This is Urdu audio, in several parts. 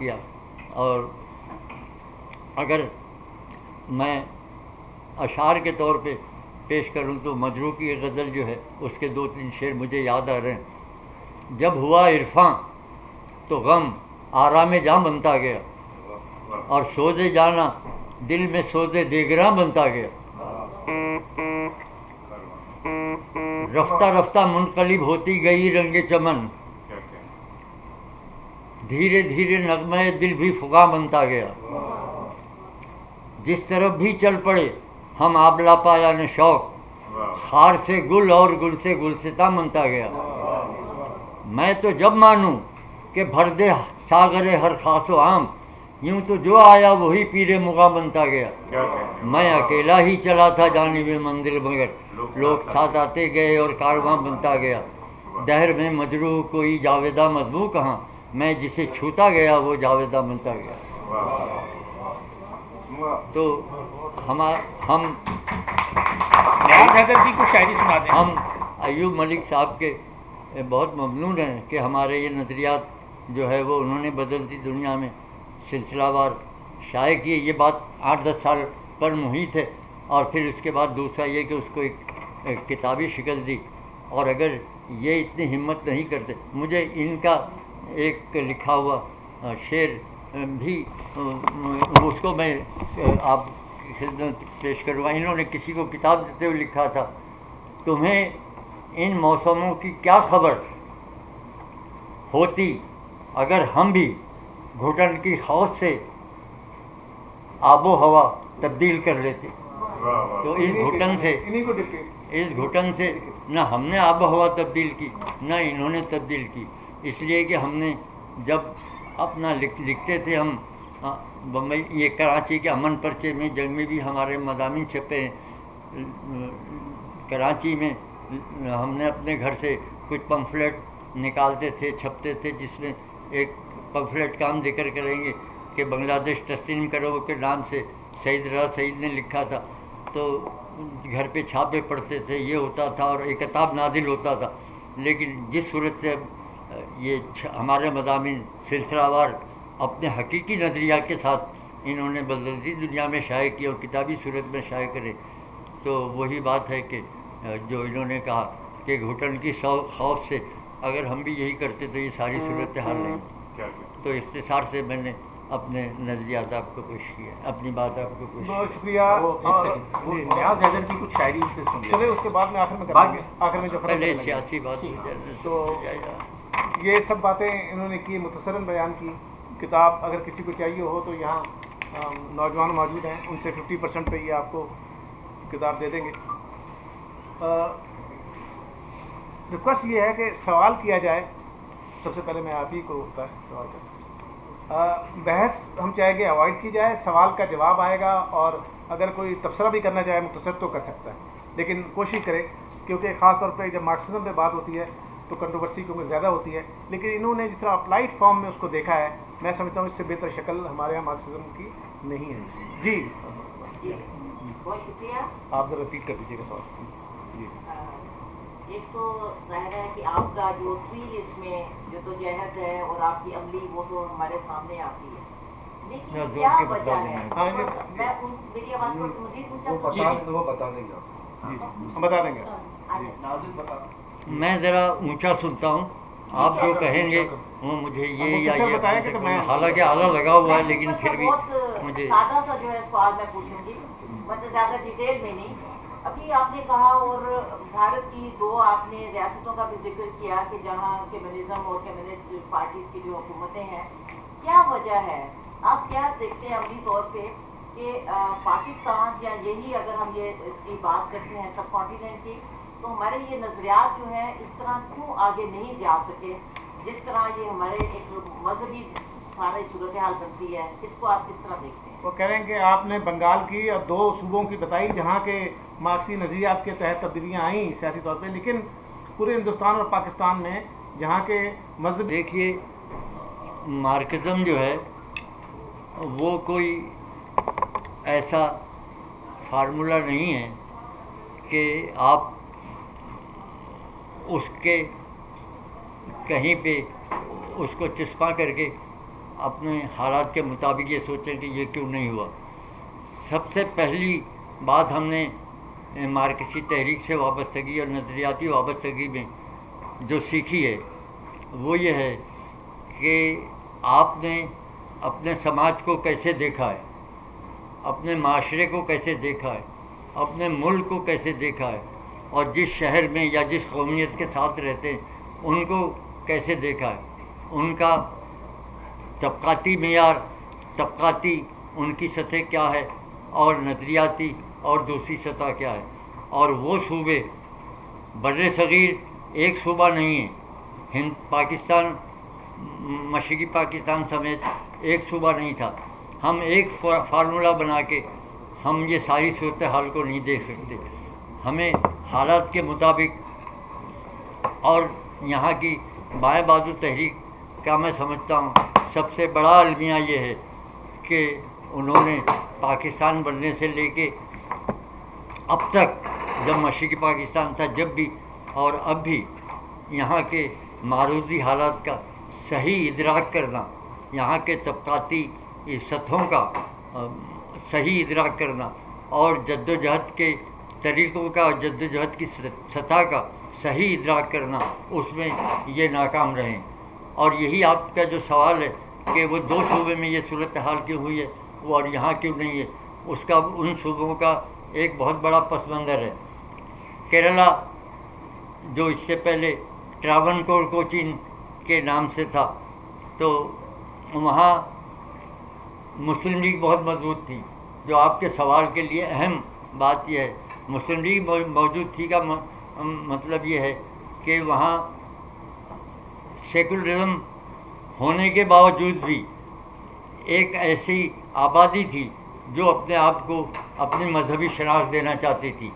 کیا. اور اگر میں اشعار کے طور پہ پیش کروں تو مجروح کی غزل جو ہے اس کے 2-3 شعر مجھے یاد آ رہے ہیں. جب ہوا عرفاں تو غم آرام جاں بنتا گیا، اور سوز جانا دل میں سوز دیگراں بنتا گیا. رفتہ رفتہ منقلب ہوتی گئی رنگ چمن، دھیرے دھیرے نغمہ دل بھی فغاں بنتا گیا. جس طرف بھی چل پڑے ہم آبلا پایان شوق، خار سے گل اور گل سے گلستاں بنتا گیا. میں تو جب مانوں کہ بھر دے ساغر ہر خاص و عام، یوں تو جو آیا وہی پیر مغاں بنتا گیا. میں اکیلا ہی چلا تھا جانب منزل، مگر لوگ ساتھ آتے گئے اور کارواں بنتا گیا. دہر میں مجروح کوئی جاویداں مضموں کہاں، میں جسے چھوتا گیا وہ جاویداں بنتا گیا. تو ہم ایوب ملک صاحب کے بہت ممنون ہیں کہ ہمارے یہ نظریات جو ہے وہ انہوں نے بدلتی دنیا میں سلسلہ وار شائع کیے. یہ بات 8-10 سال پر محیط ہے، اور پھر اس کے بعد دوسرا یہ کہ اس کو ایک کتابی شکل دی. اور اگر یہ اتنی ہمت نہیں کرتے، مجھے ان کا ایک لکھا ہوا شعر بھی اس کو میں آپ کی خدمت پیش کروں گا. انہوں نے کسی کو کتاب دیتے ہوئے لکھا تھا، تمہیں ان موسموں کی کیا خبر ہوتی اگر ہم بھی گھٹن کی خوف سے آب و ہوا تبدیل کر لیتے. تو اس گھٹن سے نہ ہم نے آب و ہوا تبدیل کی نہ انہوں نے تبدیل کی، اس لیے کہ ہم نے جب اپنا لکھتے تھے ہم بمبئی یہ کراچی کے امن پرچے میں جنگ میں بھی ہمارے مضامین چھپے ہیں. کراچی میں ہم نے اپنے گھر سے کچھ پمفلیٹ نکالتے تھے، چھپتے تھے، جس میں ایک پمفلیٹ کا ہم ذکر کریں گے کہ بنگلہ دیش تسلیم کرو کے نام سے سعید رضا سعید نے لکھا تھا. تو گھر پہ چھاپے پڑتے تھے، یہ ہوتا تھا اور ایک کتاب نازل ہوتا تھا. لیکن جس صورت سے یہ ہمارے مضامین سلسلہ وار اپنے حقیقی نظریہ کے ساتھ انہوں نے بدلتی دنیا میں شائع کیا اور کتابی صورت میں شائع کرے، تو وہی بات ہے کہ جو انہوں نے کہا کہ گھٹن کی خوف سے اگر ہم بھی یہی کرتے تو یہ ساری صورت حال نہیں. تو اختصار سے میں نے اپنے نظریات آپ کو پیش کیا، اپنی بات آپ کو پیش. بہت شکریہ. نیاز حیدر کی کچھ شاعری سے سنیے، اس کے بعد میں آخر میں جو پہلے سیاسی بات تو یہ سب باتیں انہوں نے کی، مختصراً بیان کی. کتاب اگر کسی کو چاہیے ہو تو یہاں نوجوان موجود ہیں، ان سے 50% پہ یہ آپ کو کتاب دے دیں گے. ریکویسٹ یہ ہے کہ سوال کیا جائے. سب سے پہلے میں آپ ہی کو ہوتا ہے سوال کا. بحث ہم چاہیں گے اوائڈ کی جائے، سوال کا جواب آئے گا، اور اگر کوئی تبصرہ بھی کرنا چاہے مختصر تو کر سکتا ہے، لیکن کوشش کرے، کیونکہ خاص طور پہ جب مارکسزم پہ بات ہوتی ہے تو کنٹروورسی کیونکہ زیادہ ہوتی ہے. لیکن انہوں نے جس طرح اپلائڈ فارم میں اس کو دیکھا ہے، میں سمجھتا ہوں اس سے بہتر شکل ہمارے یہاں مارکسزم کی نہیں ہے. جی بہت شکریہ. آپ ذرا ریپیٹ کر دیجیے گا سوال. جی ایک تو ظاہر ہے کہ آپ کا جو طویل اس میں جو تو جہد ہے اور آپ کی عملی وہ تو ہمارے سامنے آتی ہے، لیکن کیا وجہ ہے؟ میں میری آواز کو مزید اونچا وہ بتا دیں گے. جی ہم بتا دیں گے. میں ذرا اونچا سنتا ہوں، آپ جو کہیں گے وہ مجھے یہ یا یہ، حالانکہ آلہ لگا ہوا ہے لیکن پھر بھی مجھے سادہ سا جو ہے سوال میں پوچھوں گی، مطلب زیادہ ڈیٹیل میں نہیں. ابھی آپ نے کہا اور بھارت کی 2 آپ نے ریاستوں کا بھی ذکر کیا کہ جہاں کمیونزم اور کمیونسٹ پارٹیز کی جو حکومتیں ہیں، کیا وجہ ہے؟ آپ کیا دیکھتے ہیں عملی طور پہ کہ پاکستان یا یہی اگر ہم یہ اس کی بات کرتے ہیں سب کانٹیننٹ کی، تو ہمارے یہ نظریات جو ہیں اس طرح کیوں آگے نہیں جا سکے جس طرح یہ ہمارے ایک مذہبی سارے صورتحال بنتی ہے؟ اس کو آپ کس طرح دیکھتے ہیں؟ وہ کہہ رہے ہیں کہ آپ نے بنگال کی اور 2 صوبوں کی بتائی جہاں کے مارکسی نظریات کے تحت تبدیلیاں آئیں سیاسی طور پہ، لیکن پورے ہندوستان اور پاکستان میں جہاں کے مذہب. دیکھیے مارکسزم جو ہے وہ کوئی ایسا فارمولہ نہیں ہے کہ آپ اس کے کہیں پہ اس کو چسپاں کر کے اپنے حالات کے مطابق یہ سوچیں کہ یہ کیوں نہیں ہوا. سب سے پہلی بات ہم نے مارکسی تحریک سے وابستگی اور نظریاتی وابستگی میں جو سیکھی ہے وہ یہ ہے کہ آپ نے اپنے سماج کو کیسے دیکھا ہے, اپنے معاشرے کو کیسے دیکھا ہے, اپنے ملک کو کیسے دیکھا ہے, اور جس شہر میں یا جس قومیت کے ساتھ رہتے ہیں ان کو کیسے دیکھا ہے, ان کا طبقاتی معیار, طبقاتی ان کی سطح کیا ہے, اور نظریاتی اور دوسری سطح کیا ہے. اور وہ صوبے بر صغیر ایک صوبہ نہیں ہے, پاکستان مشرقی پاکستان سمیت ایک صوبہ نہیں تھا. ہم ایک فارمولہ بنا کے ہم یہ ساری صورتحال کو نہیں دیکھ سکتے. ہمیں حالات کے مطابق, اور یہاں کی بائیں بازو تحریک کا میں سمجھتا ہوں سب سے بڑا المیہ یہ ہے کہ انہوں نے پاکستان بننے سے لے کے اب تک, جب مشرقی پاکستان تھا جب بھی اور اب بھی, یہاں کے معروضی حالات کا صحیح ادراک کرنا, یہاں کے طبقاتی سطحوں کا صحیح ادراک کرنا, اور جد و جہد کے طریقوں کا اور جد و جہد کی سطح کا صحیح ادراک کرنا, اس میں یہ ناکام رہیں. اور یہی آپ کا جو سوال ہے کہ وہ دو صوبے میں یہ صورتحال کیوں ہوئی ہے وہ اور یہاں کیوں نہیں ہے, اس کا ان صوبوں کا ایک بہت بڑا پس منظر ہے. کیرلا جو اس سے پہلے ٹراونکور کوچین کے نام سے تھا, تو وہاں مسلم لیگ بہت مضبوط تھی. جو آپ کے سوال کے لیے اہم بات یہ ہے, مسلم لیگ موجود تھی کا مطلب یہ ہے کہ وہاں سیکولرزم ہونے کے باوجود بھی ایک ایسی آبادی تھی جو اپنے آپ کو اپنی مذہبی شناخت دینا چاہتی تھی.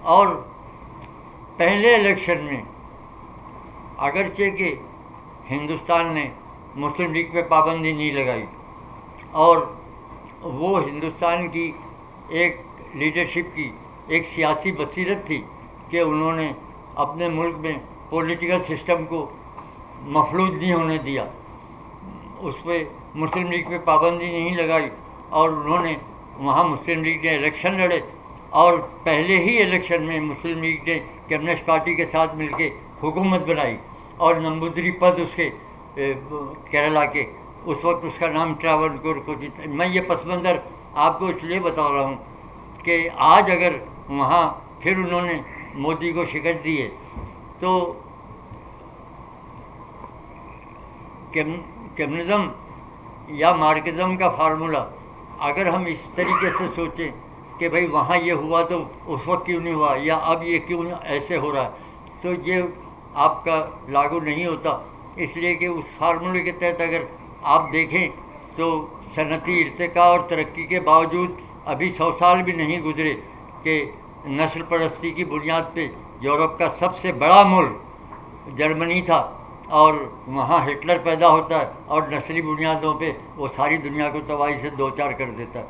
اور پہلے الیکشن میں اگرچہ کہ ہندوستان نے مسلم لیگ پہ پابندی نہیں لگائی, اور وہ ہندوستان کی ایک لیڈرشپ کی ایک سیاسی بصیرت تھی کہ انہوں نے اپنے ملک میں پولیٹیکل سسٹم کو مفلوج نہیں ہونے دیا, اس پہ مسلم لیگ پہ پابندی نہیں لگائی, اور انہوں نے وہاں مسلم لیگ نے الیکشن لڑے, اور پہلے ہی الیکشن میں مسلم لیگ نے کمیونسٹ پارٹی کے ساتھ مل کے حکومت بنائی, اور نمبودری پد اس کے کیرلا کے اس وقت اس کا نام ٹراونکور کوچین. میں یہ پس منظر آپ کو اس لیے بتا رہا ہوں کہ آج اگر وہاں پھر انہوں نے مودی کو شکست دی ہے تو کمیونزم یا مارکزم کا فارمولہ اگر ہم اس طریقے سے سوچیں کہ بھائی وہاں یہ ہوا تو اس وقت کیوں نہیں ہوا, یا اب یہ کیوں ایسے ہو رہا ہے, تو یہ آپ کا لاگو نہیں ہوتا. اس لیے کہ اس فارمولے کے تحت اگر آپ دیکھیں تو صنعتی ارتقاء اور ترقی کے باوجود ابھی 100 سال بھی نہیں گزرے کہ نسل پرستی کی بنیاد پہ یورپ کا سب سے بڑا ملک جرمنی تھا, اور وہاں ہٹلر پیدا ہوتا ہے اور نسلی بنیادوں پہ وہ ساری دنیا کو تباہی سے دوچار کر دیتا ہے.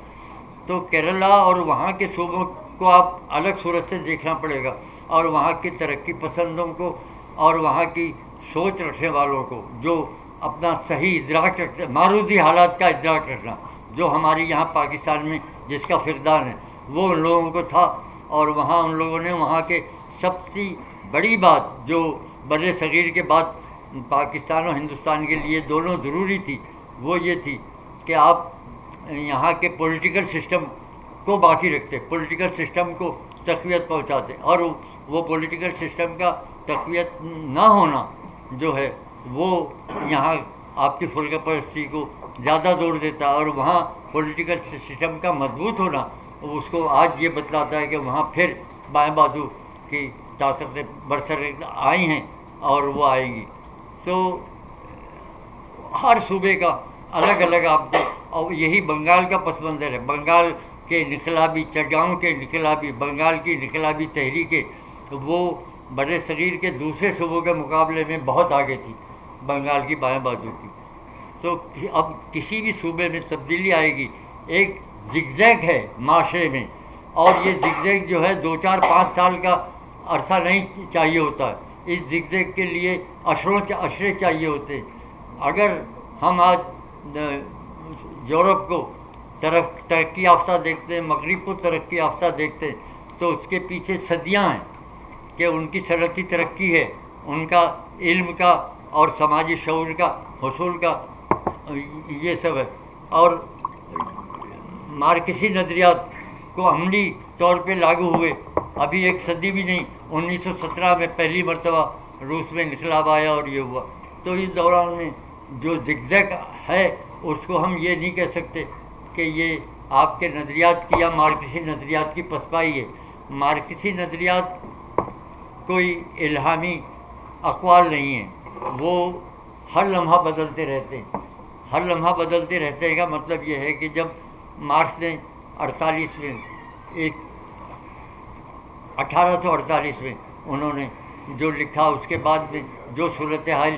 تو کیرلا اور وہاں کے صوبوں کو آپ الگ صورت سے دیکھنا پڑے گا, اور وہاں کے ترقی پسندوں کو اور وہاں کی سوچ رکھنے والوں کو جو اپنا صحیح ادراک رکھتے, معروضی حالات کا ادراک رکھنا جو ہماری یہاں پاکستان میں جس کا فقدان ہے وہ ان لوگوں کو تھا. اور وہاں ان لوگوں نے وہاں کے سب سے بڑی بات جو بر صغیر کے بعد پاکستان اور ہندوستان کے لیے دونوں ضروری تھی وہ یہ تھی کہ آپ یہاں کے پولیٹیکل سسٹم کو باقی رکھتے, پولیٹیکل سسٹم کو تقویت پہنچاتے, اور وہ پولیٹیکل سسٹم کا تقویت نہ ہونا جو ہے وہ یہاں آپ کی فرقہ پرستی کو زیادہ زور دیتا ہے, اور وہاں پولیٹیکل سسٹم کا مضبوط ہونا اس کو آج یہ بتلاتا ہے کہ وہاں پھر بائیں بازو کی طاقتیں برسر آئی ہیں اور وہ آئیں گی. تو ہر صوبے کا الگ الگ آپ کو, اور یہی بنگال کا پس منظر ہے. بنگال کے انقلابی, چٹگاؤں کے انقلابی, بنگال کی انقلابی تحریکیں وہ بر صغیر کے دوسرے صوبوں کے مقابلے میں بہت آگے تھی بنگال کی بائیں بازو کی. تو اب کسی بھی صوبے میں تبدیلی آئے گی, ایک زگزیگ ہے معاشرے میں, اور یہ زگزیگ جو ہے 2-4-5 سال کا عرصہ نہیں چاہیے ہوتا ہے, اس زگزیگ کے لیے اشرے چاہیے ہوتے ہیں. اگر ہم آج یورپ کو ترقی یافتہ دیکھتے ہیں، مغرب کو ترقی یافتہ دیکھتے ہیں، تو اس کے پیچھے صدیاں ہیں کہ ان کی صنعتی ترقی ہے، ان کا علم کا اور سماجی شعور کا حصول کا، یہ سب ہے. اور مارکسی نظریات کو عملی طور پہ لاگو ہوئے ابھی ایک صدی بھی نہیں. 1917 میں پہلی مرتبہ روس میں انقلاب آیا اور یہ ہوا. تو اس دوران میں جو زگزگ ہے اس کو ہم یہ نہیں کہہ سکتے کہ یہ آپ کے نظریات کی یا مارکسی نظریات کی پسپائی ہے. مارکسی نظریات کوئی الہامی اقوال نہیں ہیں، وہ ہر لمحہ بدلتے رہتے ہیں. ہر لمحہ بدلتے رہتے کا مطلب یہ ہے کہ جب مارکس نے 48 میں 1848 میں انہوں نے جو لکھا، اس کے بعد میں جو صورتحال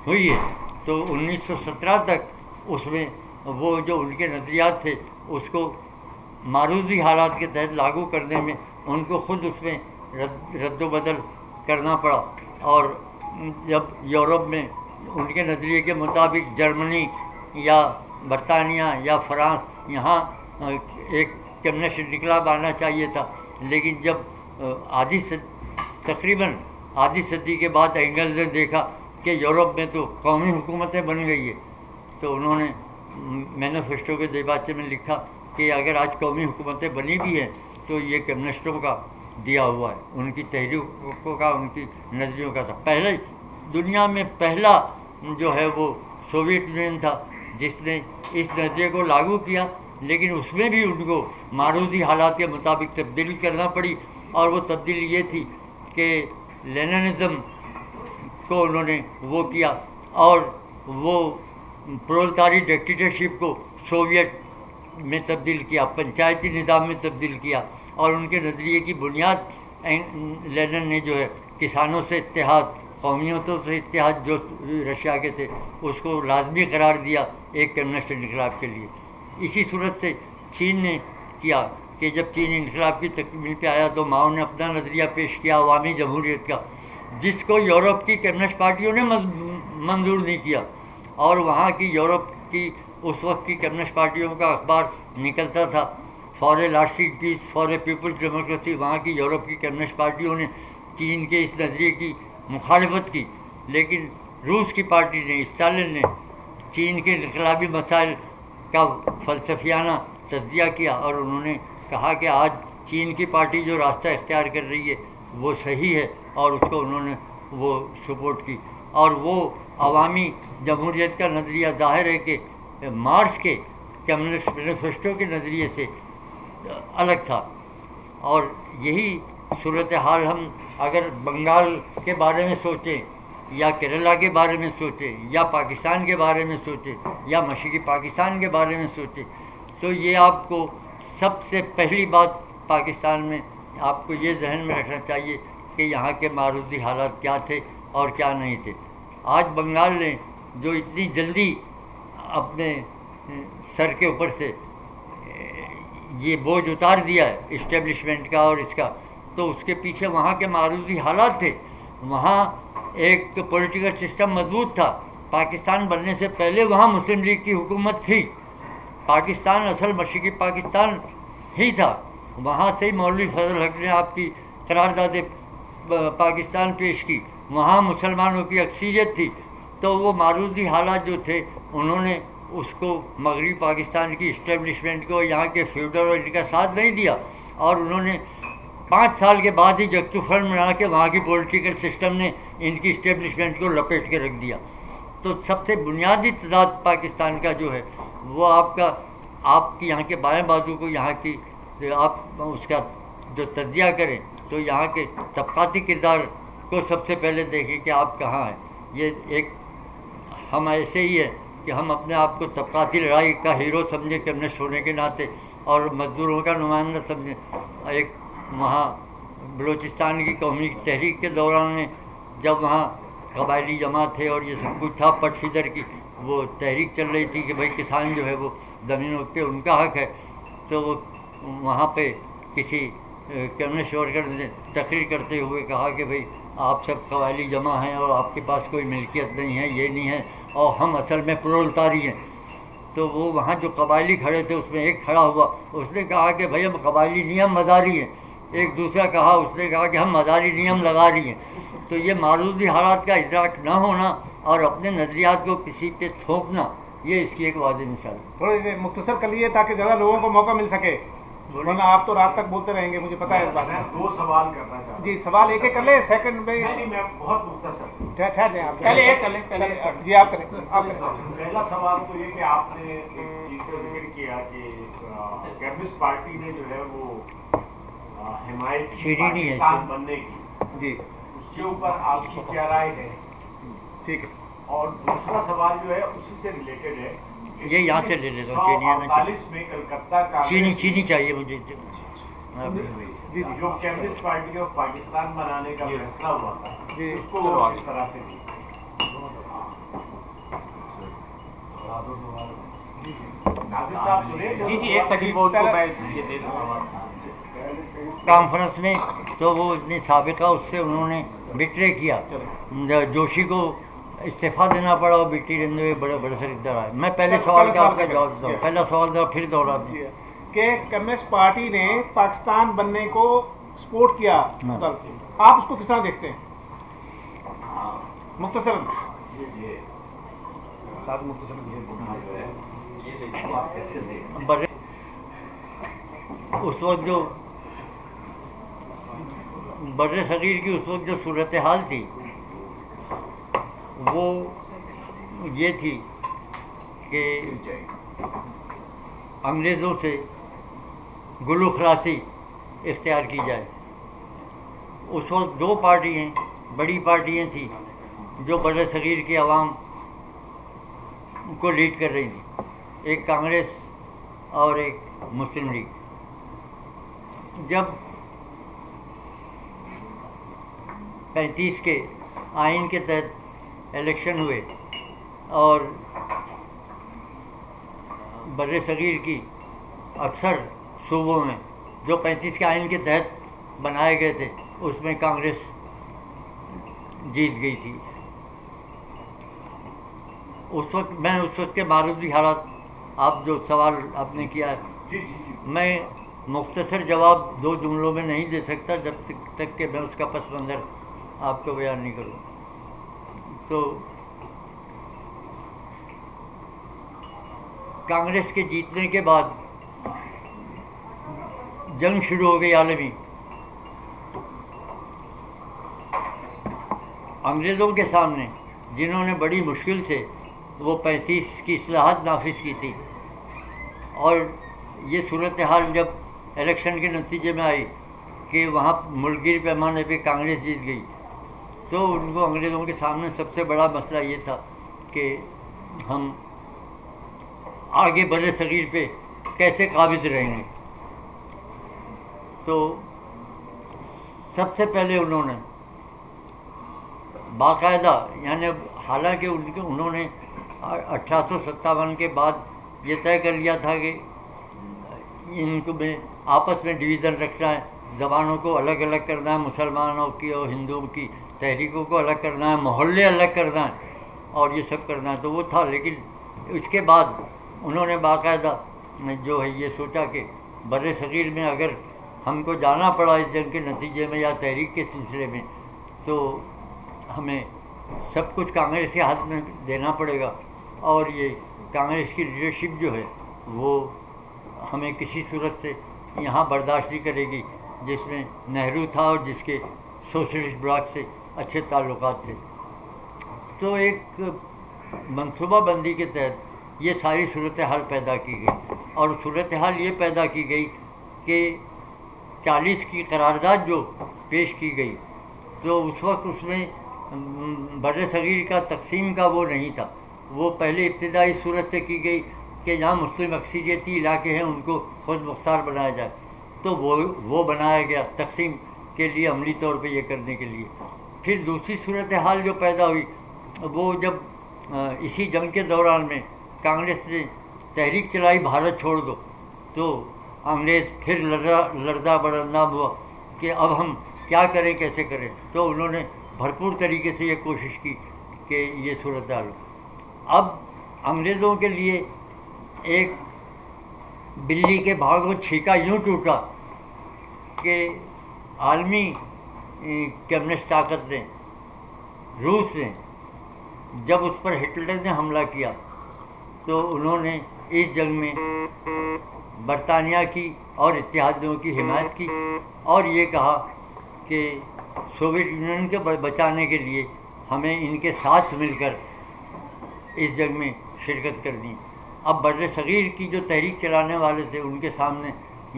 ہوئی ہے تو 1917 تک اس میں وہ جو ان کے نظریات تھے اس کو معروضی حالات کے تحت لاگو کرنے میں ان کو خود اس میں رد و بدل کرنا پڑا. اور جب یورپ میں ان کے نظریے کے مطابق جرمنی یا برطانیہ یا فرانس یہاں ایک کمیونسٹ انقلاب آنا چاہیے تھا، لیکن جب تقریباً آدھی صدی کے بعد اینگلز نے دیکھا کہ یورپ میں تو قومی حکومتیں بن گئی ہے، تو انہوں نے مینیفیسٹو کے دیباچے میں لکھا کہ اگر آج قومی حکومتیں بنی بھی ہیں تو یہ کمیونسٹوں کا دیا ہوا ہے، ان کی تحریکوں کا، ان کی نظریوں کا تھا. پہلے دنیا میں پہلا جو ہے وہ سوویت یونین تھا جس نے اس نظریے کو لاگو کیا، لیکن اس میں بھی ان کو معروضی حالات کے مطابق تبدیلی کرنا پڑی. اور وہ تبدیلی یہ تھی کہ لیننزم کو انہوں نے وہ کیا اور وہ پرولتاری ڈکٹیٹرشپ کو سوویت میں تبدیل کیا، پنچایتی نظام میں تبدیل کیا. اور ان کے نظریے کی بنیاد لینن نے جو ہے کسانوں سے اتحاد، قومیتوں سے اتحاد جو رشیا کے تھے اس کو لازمی قرار دیا ایک کمیونسٹ انقلاب کے لیے. اسی صورت سے چین نے کیا کہ جب چین انقلاب کی تکمیل پہ آیا تو ماؤ نے اپنا نظریہ پیش کیا عوامی جمہوریت کا، جس کو یورپ کی کمیونسٹ پارٹیوں نے منظور نہیں کیا. اور وہاں کی یورپ کی اس وقت کی کمیونسٹ پارٹیوں کا اخبار نکلتا تھا for a lasting peace, for a people's democracy. وہاں کی یورپ کی کمیونسٹ پارٹیوں نے چین کے اس نظریے کی مخالفت کی، لیکن روس کی پارٹی نے، اسٹالن نے چین کے انقلابی مسائل کا فلسفیانہ تجزیہ کیا اور انہوں نے کہا کہ آج چین کی پارٹی جو راستہ اختیار کر رہی ہے وہ صحیح ہے، اور اس کو انہوں نے وہ سپورٹ کی. اور وہ عوامی جمہوریت کا نظریہ ظاہر ہے کہ مارکس کے کمیونسٹ مینیفیسٹو کے نظریے سے الگ تھا. اور یہی صورتحال ہم اگر بنگال کے بارے میں سوچیں یا کیرلا کے بارے میں سوچیں یا پاکستان کے بارے میں سوچیں یا مشرقی پاکستان کے بارے میں سوچیں، تو یہ آپ کو سب سے پہلی بات پاکستان میں آپ کو یہ ذہن میں رکھنا چاہیے کہ یہاں کے معروضی حالات کیا تھے اور کیا نہیں تھے. آج بنگال نے جو اتنی جلدی اپنے سر کے اوپر سے یہ بوجھ اتار دیا ہے اسٹیبلشمنٹ کا اور اس کا، تو اس کے پیچھے وہاں کے معروضی حالات تھے. وہاں ایک پولیٹیکل سسٹم مضبوط تھا. پاکستان بننے سے پہلے وہاں مسلم لیگ کی حکومت تھی. پاکستان اصل مشرقی پاکستان ہی تھا. وہاں سے ہی مولوی فضل حق نے آپ کی قرارداد پاکستان پیش کی. وہاں مسلمانوں کی اکثریت تھی. تو وہ معروضی حالات جو تھے انہوں نے اس کو مغربی پاکستان کی اسٹیبلشمنٹ کو، یہاں کے فیوڈل اور ان کا ساتھ نہیں دیا، اور انہوں نے 5 سال کے بعد ہی جگتو فرنٹ بنا کے وہاں کی پولیٹیکل سسٹم نے ان کی اسٹیبلشمنٹ کو لپیٹ کے رکھ دیا. تو سب سے بنیادی تضاد پاکستان کا جو ہے وہ آپ کی یہاں کے بائیں بازو کو، یہاں کی آپ اس کا جو تجزیہ کریں تو یہاں کے طبقاتی کردار کو سب سے پہلے دیکھیں کہ آپ کہاں ہیں. یہ ایک ہم ایسے ہی ہے کہ ہم اپنے آپ کو طبقاتی لڑائی کا ہیرو سمجھیں کمیونسٹ ہونے کے ناطے، اور مزدوروں کا نمائندہ سمجھیں. ایک وہاں بلوچستان کی قومی تحریک کے دوران میں جب وہاں قبائلی جماعت تھے اور یہ سب کچھ تھا، پٹ فدر کی وہ تحریک چل رہی تھی کہ بھائی کسان جو ہے وہ زمینوں پہ ان کا حق ہے، تو وہ وہاں پہ کسی کمیونسٹ ورکر نے تقریر کرتے ہوئے کہا کہ بھائی آپ سب قبائلی جمع ہیں اور آپ کے پاس کوئی ملکیت نہیں ہے، یہ نہیں ہے، اور ہم اصل میں پرولتاری ہیں. تو وہ وہاں جو قبائلی کھڑے تھے اس میں ایک کھڑا ہوا، اس نے کہا کہ بھائی ہم قبائلی نیم مزاری ہیں. ایک دوسرا کہا، اس نے کہا کہ ہم مزاری نیم لگا رہی ہیں. تو یہ معروضی حالات کا ادراک نہ ہونا اور اپنے نظریات کو کسی پہ تھوپنا، یہ اس کی ایک واضح مثال ہے. تھوڑی سی مختصر کر لیے تاکہ زیادہ لوگوں کو موقع مل سکے، ورنہ آپ تو رات تک بولتے رہیں گے، مجھے پتا ہے اس بات میں 2 سوال کرنا چاہتا ہوں. جی سوال ایک ایک کر لیں، سیکنڈ میں نہیں میں بہت مختصر. ٹھہر جائیں آپ. پہلے ایک کر لیں، پہلے جی آپ کریں، آپ کریں. پہلا سوال تو یہ کہ آپ نے ایک چیز کا ذکر کیا کہ کمیونسٹ پارٹی نے جو ہے وہ حمایت کی پاکستان بننے کی. جی اس کے اوپر آپ کی کیا رائے ہے؟ ٹھیک ہے. اور دوسرا سوال جو ہے اسی سے ریلیٹڈ ہے. یہ یہاں سے لے لیتا ہوں. 1948 میں کلکتہ چینی چاہیے مجھے. جی جو کمیونسٹ پارٹی آف پاکستان بنانے کا فیصلہ ہوا تھا، جی اس کو وہ کس طرح سے دی؟ ناظر صاحب سنیں. جی ایک سیکنڈ وہ میں یہ دے دوں. کانفرنس میں تو وہ اتنے سابقہ اس سے انہوں نے بٹرے کیا. جوشی کو استعفیٰ دینا پڑا اور بٹی رہنے ہوئے بڑے بڑے سر ادھر آئے. میں پہلے سوال کا آپ کا جواب دیتا ہوں. پہلا سوال تھا پھر دوہرا دوں کہ کمیونسٹ پارٹی نے پاکستان بننے کو سپورٹ کیا، آپ اس کو کس طرح دیکھتے ہیں؟ مختصر اس وقت جو بر صغیر کی اس وقت جو صورتحال تھی وہ یہ تھی کہ انگریزوں سے گلو خراسی اختیار کی جائے. اس وقت 2 پارٹیاں بڑی پارٹیاں تھیں جو بر صغیر کی عوام کو لیڈ کر رہی تھیں، ایک کانگریس اور ایک مسلم لیگ. جب 35 کے آئین کے تحت الیکشن ہوئے اور بر صغیر کی اکثر صوبوں میں جو 35 کے آئین کے تحت بنائے گئے تھے اس میں کانگریس جیت گئی تھی. اس وقت کے معروضی حالات، آپ جو سوال آپ نے کیا ہے، میں مختصر جواب 2 جملوں میں نہیں دے سکتا جب تک کہ میں اس کا پس منظر آپ کو بیان نہیں کروں. تو کانگریس کے جیتنے کے بعد جنگ شروع ہو گئی عالمی. انگریزوں کے سامنے جنہوں نے بڑی مشکل سے وہ 35 کی اصلاحات نافذ کی تھی، اور یہ صورتحال جب الیکشن کے نتیجے میں آئی کہ وہاں ملکگیر پیمانے پہ کانگریس جیت گئی، تو ان کو انگریزوں کے سامنے سب سے بڑا مسئلہ یہ تھا کہ ہم آگے بر صغیر پہ کیسے قابض رہیں گے. تو سب سے پہلے انہوں نے باقاعدہ، یعنی حالانکہ انہوں نے 1857 کے بعد یہ طے کر لیا تھا کہ ان کو میں آپس میں ڈویژن رکھنا ہے، زبانوں کو الگ الگ کرنا ہے، مسلمانوں کی اور ہندوؤں کی تحریکوں کو الگ کرنا ہے، محلے الگ کرنا ہے، اور یہ سب کرنا ہے. تو وہ تھا. لیکن اس کے بعد انہوں نے باقاعدہ جو ہے یہ سوچا کہ بر صغیر میں اگر ہم کو جانا پڑا اس جنگ کے نتیجے میں یا تحریک کے سلسلے میں، تو ہمیں سب کچھ کانگریس کے ہاتھ میں دینا پڑے گا، اور یہ کانگریس کی لیڈرشپ جو ہے وہ ہمیں کسی صورت سے یہاں برداشت نہیں کرے گی جس میں نہرو تھا اور جس کے سوشلسٹ بلاک سے اچھے تعلقات تھے. تو ایک منصوبہ بندی کے تحت یہ ساری صورتحال پیدا کی گئی، اور صورتحال یہ پیدا کی گئی کہ 40 کی قرارداد جو پیش کی گئی، تو اس وقت اس میں بر صغیر کا تقسیم کا وہ نہیں تھا. وہ پہلے ابتدائی صورت سے کی گئی کہ جہاں مسلم اکثریتی علاقے ہیں ان کو خود مختار بنایا جائے، تو وہ بنایا گیا تقسیم کے لیے، عملی طور پہ یہ کرنے کے لیے. پھر دوسری صورتحال جو پیدا ہوئی وہ جب اسی جنگ کے دوران میں کانگریس نے تحریک چلائی بھارت چھوڑ دو، تو انگریز پھر لرزہ بردام ہوا کہ اب ہم کیا کریں، کیسے کریں. تو انہوں نے بھرپور طریقے سے یہ کوشش کی کہ یہ صورتحال ہو. اب انگریزوں کے لیے ایک بلی کے بھاگ کو چھینکا یوں ٹوٹا کہ عالمی کمیونسٹ طاقت نے، روس نے، جب اس پر ہٹلر نے حملہ کیا تو انہوں نے اس جنگ میں برطانیہ کی اور اتحادیوں کی حمایت کی اور یہ کہا کہ سوویت یونین کو بچانے کے لیے ہمیں ان کے ساتھ مل کر اس جنگ میں شرکت کرنی۔ اب بر صغیر کی جو تحریک چلانے والے تھے ان کے سامنے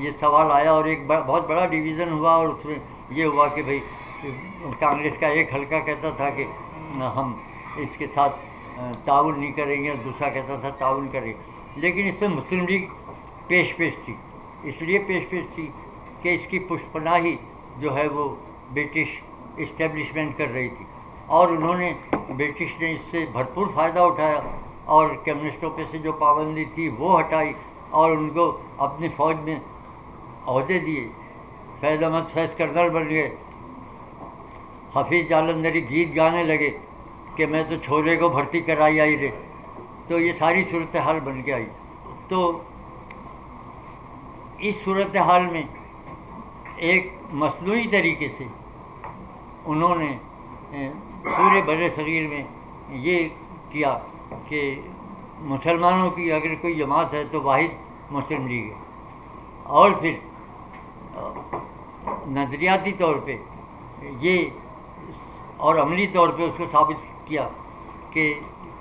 یہ سوال آیا اور ایک بہت بڑا ڈویژن ہوا، اور اس میں یہ ہوا کہ بھئی کانگریس کا ایک حلقہ کہتا تھا کہ ہم اس کے ساتھ تعاون نہیں کریں گے، دوسرا کہتا تھا تعاون کریں گے، لیکن اس میں مسلم لیگ پیش تھی، اس لیے پیش تھی کہ اس کی پشت پناہی جو ہے وہ برٹش اسٹیبلشمنٹ کر رہی تھی، اور انہوں نے برٹش نے اس سے بھرپور فائدہ اٹھایا اور کمیونسٹوں پہ سے جو پابندی تھی وہ ہٹائی اور ان کو اپنی فوج میں عہدے دیے۔ فیض احمد فیض کرنل بن گئے، حفیظ جالندھری گیت گانے لگے کہ میں تو چھولے کو بھرتی کرائی آئی رے، تو یہ ساری صورتحال بن کے آئی۔ تو اس صورتحال میں ایک مصنوعی طریقے سے انہوں نے پورے بر صغیر میں یہ کیا کہ مسلمانوں کی اگر کوئی جماعت ہے تو واحد مسلم لیگ ہے، اور پھر نظریاتی طور پہ یہ اور عملی طور پہ اس کو ثابت کیا کہ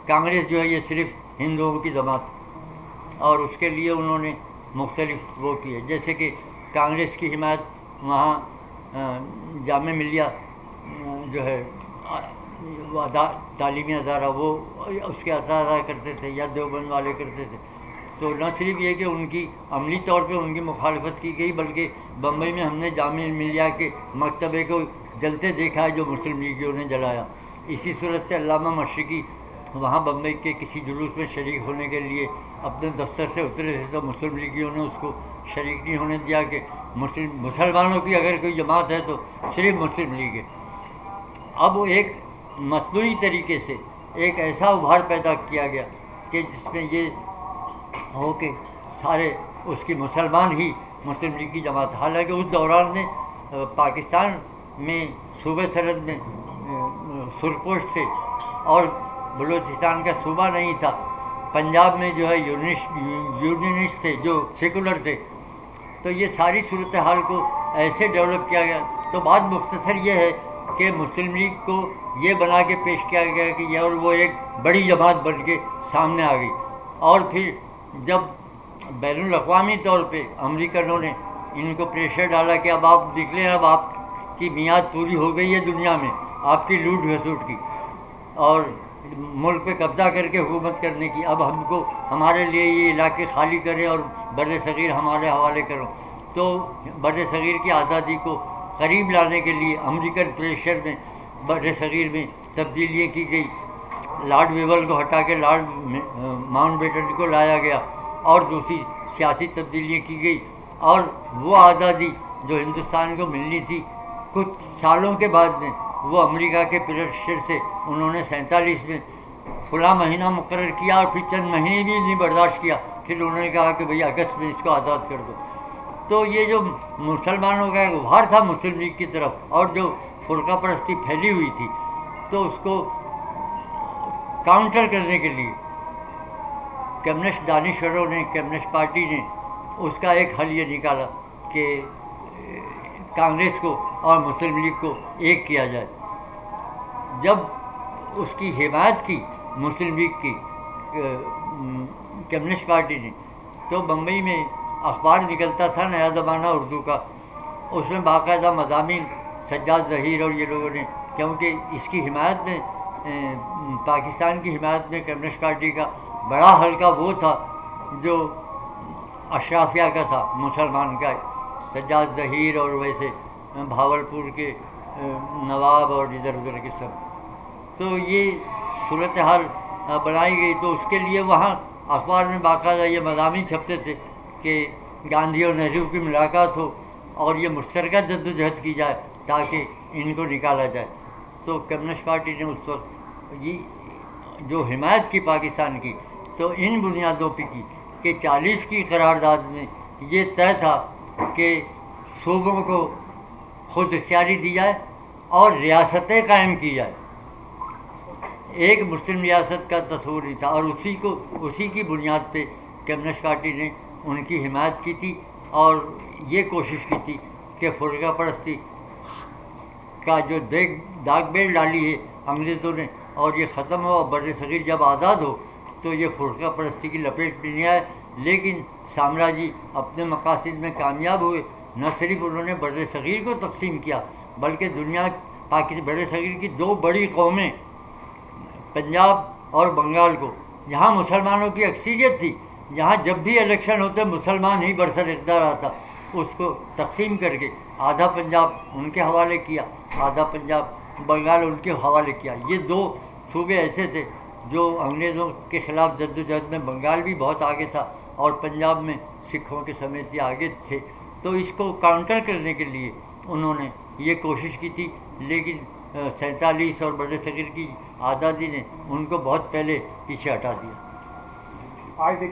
کانگریس جو ہے یہ صرف ہندوؤں کی جماعت ہے، اور اس کے لیے انہوں نے مختلف وہ کیے، جیسے کہ کانگریس کی حمایت وہاں جامعہ ملیہ جو ہے وہ تعلیمی ادارہ وہ اس کے اثر کرتے تھے یا دیوبند والے کرتے تھے، تو نہ صرف یہ کہ ان کی عملی طور پہ ان کی مخالفت کی گئی بلکہ بمبئی میں ہم نے جامعہ ملیہ کے مکتبے کو جلتے دیکھا ہے جو مسلم لیگیوں نے جلایا۔ اسی صورت سے علامہ مشرقی وہاں بمبئی کے کسی جلوس میں شریک ہونے کے لیے اپنے دفتر سے اترے تھے تو مسلم لیگیوں نے اس کو شریک نہیں ہونے دیا کہ مسلمانوں کی اگر کوئی جماعت ہے تو صرف مسلم لیگ ہے۔ اب ایک مصنوعی طریقے سے ایک ایسا ابھار پیدا کیا گیا کہ جس میں یہ ہو کہ سارے اس کی مسلمان ہی مسلم لیگ کی جماعت، حالانکہ اس دوران میں پاکستان میں صوبہ سرحد میں سرپوش تھے اور بلوچستان کا صوبہ نہیں تھا، پنجاب میں جو ہے یونینسٹ تھے جو سیکولر تھے، تو یہ ساری صورتحال کو ایسے ڈیولپ کیا گیا۔ تو بات مختصر یہ ہے کہ مسلم لیگ کو یہ بنا کے پیش کیا گیا کہ یہ اور وہ ایک بڑی جماعت بن کے سامنے آ گئی، اور پھر جب بین الاقوامی طور پہ امریکنوں نے ان کو پریشر ڈالا کہ اب آپ نکلیں، اب آپ کی میعاد پوری ہو گئی ہے دنیا میں آپ کی لوٹ گھسوٹ کی اور ملک پہ قبضہ کر کے حکومت کرنے کی، اب ہم کو ہمارے لیے یہ علاقے خالی کریں اور بر صغیر ہمارے حوالے کرو۔ تو بر صغیر کی آزادی کو قریب لانے کے لیے امریکن پریشر میں بر صغیر میں تبدیلیاں کی گئی، لارڈ ویول کو ہٹا کے لارڈ ماؤنٹ بیٹن کو لایا گیا اور دوسری سیاسی تبدیلیاں کی گئی، اور وہ آزادی جو ہندوستان کو ملنی تھی کچھ سالوں کے بعد میں وہ امریکہ کے پریشر سے انہوں نے 47 میں فلاں مہینہ مقرر کیا اور پھر چند مہینے بھی نہیں برداشت کیا، پھر انہوں نے کہا کہ بھئی اگست میں اس کو آزاد کر دو۔ تو یہ جو مسلمانوں کا ایک ابھار تھا مسلم لیگ کی طرف اور جو فرقہ پرستی پھیلی ہوئی تھی، تو اس کو کاؤنٹر کرنے کے لیے کمیونسٹ دانشوروں نے، کمیونسٹ پارٹی نے اس کا ایک حل یہ نکالا کہ کانگریس کو اور مسلم لیگ کو ایک کیا جائے۔ جب اس کی حمایت کی مسلم لیگ کی کمیونسٹ پارٹی نے، تو بمبئی میں اخبار نکلتا تھا نیا زمانہ اردو کا، اس میں باقاعدہ مضامین سجاد ظہیر اور یہ لوگوں نے، کیونکہ اس کی حمایت میں پاکستان کی حمایت میں کمیونسٹ پارٹی کا بڑا حلقہ وہ تھا جو اشرافیہ کا تھا، مسلمان کا، سجاد ظہیر اور ویسے بھاولپور کے نواب اور ادھر ادھر کے سب۔ تو یہ صورتحال بنائی گئی، تو اس کے لیے وہاں اخبار میں باقاعدہ یہ مضامین چھپتے تھے کہ گاندھی اور نہرو کی ملاقات ہو اور یہ مشترکہ جدوجہد کی جائے تاکہ ان کو نکالا جائے۔ تو کمیونسٹ پارٹی نے اس وقت یہ جو حمایت کی پاکستان کی تو ان بنیادوں پہ کی کہ کہ 40 کی قرارداد میں یہ طے تھا کہ صوبوں کو خود اختیاری دی جائے اور ریاستیں قائم کی جائے. ایک مسلم ریاست کا تصور نہیں تھا، اور اسی کی بنیاد پہ کمیونسٹ پارٹی نے ان کی حمایت کی تھی اور یہ کوشش کی تھی کہ فرقہ پرستی کا جو داغ بیل ڈالی ہے انگریزوں نے اور یہ ختم ہو. بر صغیر جب آزاد ہو تو یہ فرقہ پرستی کی لپیٹ میں نہیں آئے، لیکن سامراجی اپنے مقاصد میں کامیاب ہوئے. نہ صرف انہوں نے بر صغیر کو تقسیم کیا بلکہ دنیا بر صغیر کی دو بڑی قومیں پنجاب اور بنگال کو، جہاں مسلمانوں کی اکثریت تھی، جہاں جب بھی الیکشن ہوتے مسلمان ہی برسر اقتدار آتا، اس کو تقسیم کر کے آدھا پنجاب ان کے حوالے کیا، آدھا پنجاب بنگال ان کے حوالے کیا. یہ دو صوبے ایسے تھے جو انگریزوں کے خلاف جدوجہد میں بنگال بھی بہت آگے تھا اور پنجاب میں سکھوں کے سمیت یہ آگے تھے. تو اس کو کاؤنٹر کرنے کے لیے انہوں نے یہ کوشش کی تھی، لیکن 47 اور بر صغیر کی آزادی نے ان کو بہت پہلے پیچھے ہٹا دیا. آج